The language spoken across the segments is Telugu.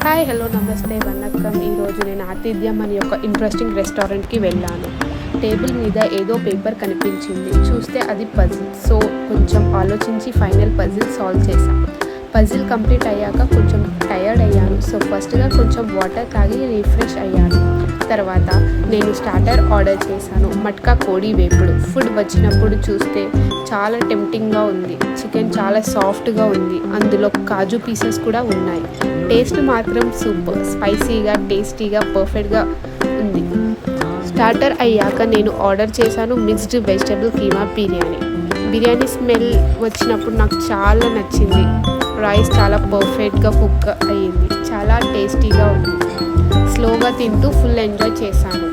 హాయ్ హలో నమస్తే వనక్కం. ఈరోజు నేను ఆతిథ్యం అని ఒక ఇంట్రెస్టింగ్ రెస్టారెంట్కి వెళ్ళాను. టేబుల్ మీద ఏదో పేపర్ కనిపించింది. చూస్తే అది పజిల్. సో కొంచెం ఆలోచించి ఫైనల్ పజిల్ సాల్వ్ చేశాను. పజిల్ కంప్లీట్ అయ్యాక కొంచెం టయర్డ్ అయ్యాను. సో ఫస్ట్గా కొంచెం వాటర్ తాగి రిఫ్రెష్ అయ్యాను. తర్వాత నేను స్టార్టర్ ఆర్డర్ చేశాను. మట్కా కోడి వేపుడు. ఫుడ్ వచ్చినప్పుడు చూస్తే చాలా టెంప్టింగ్గా ఉంది. చికెన్ చాలా సాఫ్ట్గా ఉంది. అందులో కాజు పీసెస్ కూడా ఉన్నాయి. టేస్ట్ మాత్రం సూపర్. స్పైసీగా, టేస్టీగా, పర్ఫెక్ట్గా ఉంది. స్టార్టర్ అయ్యాక నేను ఆర్డర్ చేశాను mixed vegetable keema biryani. Biryani smell వచ్చినప్పుడు నాకు చాలా నచ్చింది. రైస్ చాలా పర్ఫెక్ట్గా కుక్ అయ్యింది. చాలా టేస్టీగా ఉంది. స్లోగా తింటూ ఫుల్ ఎంజాయ్ చేశాను.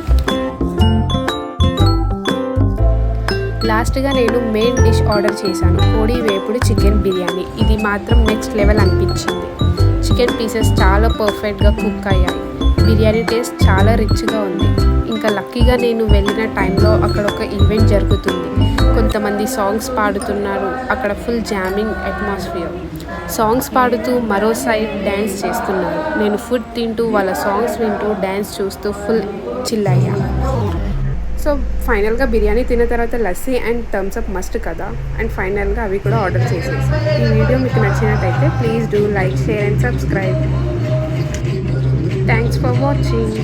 లాస్ట్గా నేను మెయిన్ డిష్ ఆర్డర్ చేశాను. కోడి వేపుడు చికెన్ బిర్యానీ. ఇది మాత్రం నెక్స్ట్ లెవెల్ అనిపించింది. చికెన్ పీసెస్ చాలా పర్ఫెక్ట్గా కుక్ అయ్యాయి. బిర్యానీ టేస్ట్ చాలా రిచ్గా ఉంది. ఇంకా లక్కీగా నేను వెళ్ళిన టైంలో అక్కడ ఒక ఈవెంట్ జరుగుతుంది. కొంతమంది సాంగ్స్ పాడుతున్నారు. అక్కడ ఫుల్ జామింగ్ అట్మాస్ఫియర్. సాంగ్స్ పాడుతూ మరో సైడ్ డ్యాన్స్ చేస్తున్నారు. నేను ఫుడ్ తింటూ వాళ్ళ సాంగ్స్ వింటూ డ్యాన్స్ చూస్తూ ఫుల్ చిల్ అయ్యాను. సో ఫైనల్గా బిర్యానీ తిన్న తర్వాత లస్సీ అండ్ థమ్స్అప్ మస్ట్ కదా. అండ్ ఫైనల్గా అవి కూడా ఆర్డర్ చేసేసి. ఈ వీడియో మీకు నచ్చినట్టయితే please do like, share and subscribe. Thanks for watching.